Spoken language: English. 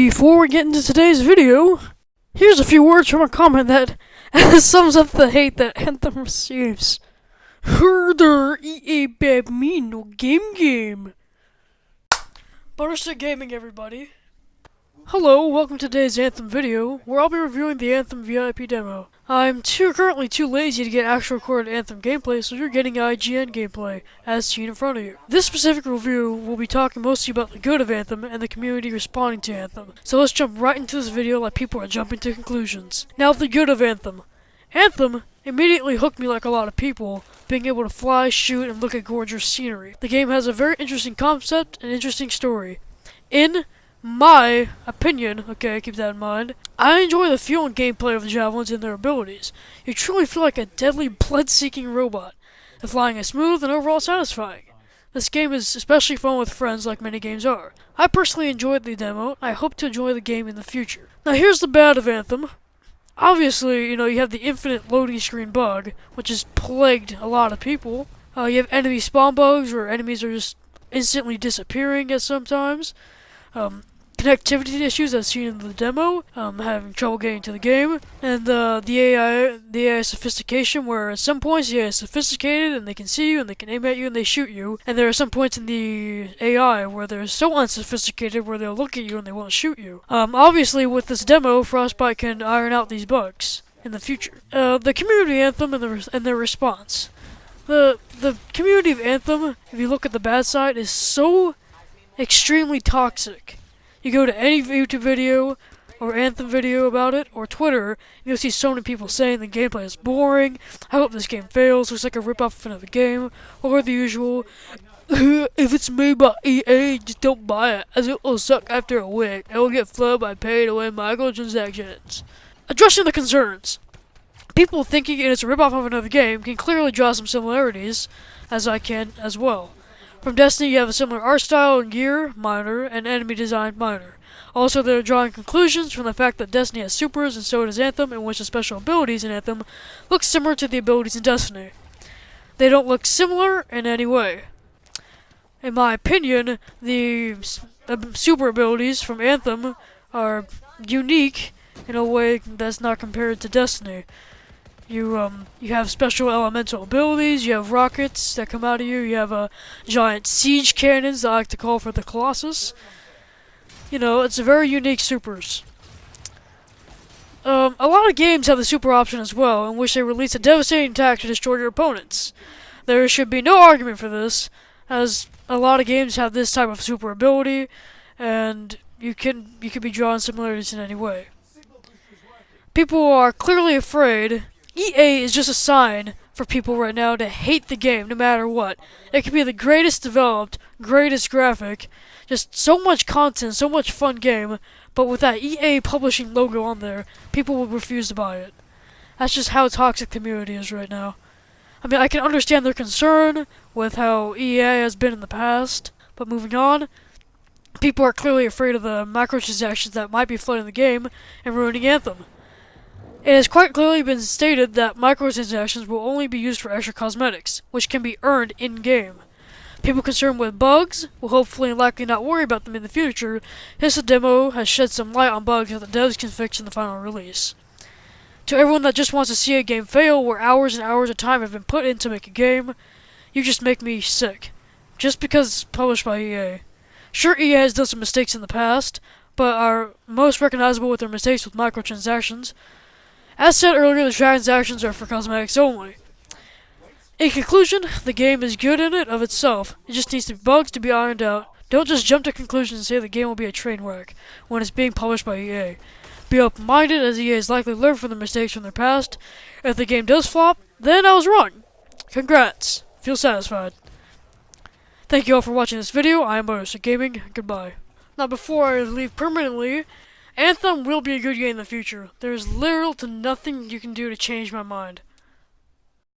Before we get into today's video, here's a few words from a comment that sums up the hate that Anthem receives. Herder EA bad me no game. Butterstick Gaming, everybody. Hello, welcome to today's Anthem video, where I'll be reviewing the Anthem VIP demo. I'm currently too lazy to get actual recorded Anthem gameplay, so you're getting IGN gameplay, as seen in front of you. This specific review will be talking mostly about the good of Anthem and the community responding to Anthem. So let's jump right into this video like people are jumping to conclusions. Now, the good of Anthem. Anthem immediately hooked me like a lot of people, being able to fly, shoot, and look at gorgeous scenery. The game has a very interesting concept and interesting story. In my opinion, okay, keep that in mind, I enjoy the feel and gameplay of the javelins and their abilities. You truly feel like a deadly blood-seeking robot. The flying is smooth and overall satisfying. This game is especially fun with friends like many games are. I personally enjoyed the demo, and I hope to enjoy the game in the future. Now here's the bad of Anthem. Obviously, you have the infinite loading screen bug, which has plagued a lot of people. You have enemy spawn bugs, where enemies are just instantly disappearing at sometimes. Connectivity issues as seen in the demo, having trouble getting to the game, and the AI sophistication, where at some points the AI is sophisticated and they can see you and they can aim at you and they shoot you, and there are some points in the AI where they're so unsophisticated where they'll look at you and they won't shoot you. Obviously with this demo, Frostbite can iron out these bugs in the future. The community Anthem and their response. The community of Anthem, if you look at the bad side, is so extremely toxic. You go to any YouTube video or Anthem video about it, or Twitter, and you'll see so many people saying the gameplay is boring, I hope this game fails, looks like a rip-off of another game, or the usual, if it's made by EA, just don't buy it, as it will suck after a week, and will get flooded by pay-to-win microtransactions. Addressing the concerns. People thinking it is a rip-off of another game can clearly draw some similarities, as I can as well. From Destiny, you have a similar art style and gear, minor, and enemy design, minor. Also, they're drawing conclusions from the fact that Destiny has supers, and so does Anthem, in which the special abilities in Anthem look similar to the abilities in Destiny. They don't look similar in any way. In my opinion, the super abilities from Anthem are unique in a way that's not compared to Destiny. You have special elemental abilities, you have rockets that come out of you, you have giant siege cannons that I like to call for the Colossus. It's a very unique supers. A lot of games have the super option as well, in which they release a devastating attack to destroy your opponents. There should be no argument for this, as a lot of games have this type of super ability, and you can be drawing similarities in any way. People are clearly afraid. EA is just a sign for people right now to hate the game no matter what. It could be the greatest developed, greatest graphic, just so much content, so much fun game, but with that EA publishing logo on there, people will refuse to buy it. That's just how toxic the community is right now. I mean, I can understand their concern with how EA has been in the past, but moving on, people are clearly afraid of the microtransactions that might be flooding the game and ruining Anthem. It has quite clearly been stated that microtransactions will only be used for extra cosmetics, which can be earned in-game. People concerned with bugs will hopefully and likely not worry about them in the future, since the demo has shed some light on bugs that the devs can fix in the final release. To everyone that just wants to see a game fail where hours and hours of time have been put in to make a game, you just make me sick. Just because it's published by EA. Sure, EA has done some mistakes in the past, but are most recognizable with their mistakes with microtransactions. As said earlier, the transactions are for cosmetics only. In conclusion, the game is good in it of itself. It just needs bugs to be ironed out. Don't just jump to conclusions and say the game will be a train wreck when it's being published by EA. Be open-minded, as EA has likely learned from the mistakes from their past. If the game does flop, then I was wrong. Congrats. Feel satisfied. Thank you all for watching this video. I am Butterstick Gaming. Goodbye. Now, before I leave permanently, Anthem will be a good game in the future. There is little to nothing you can do to change my mind.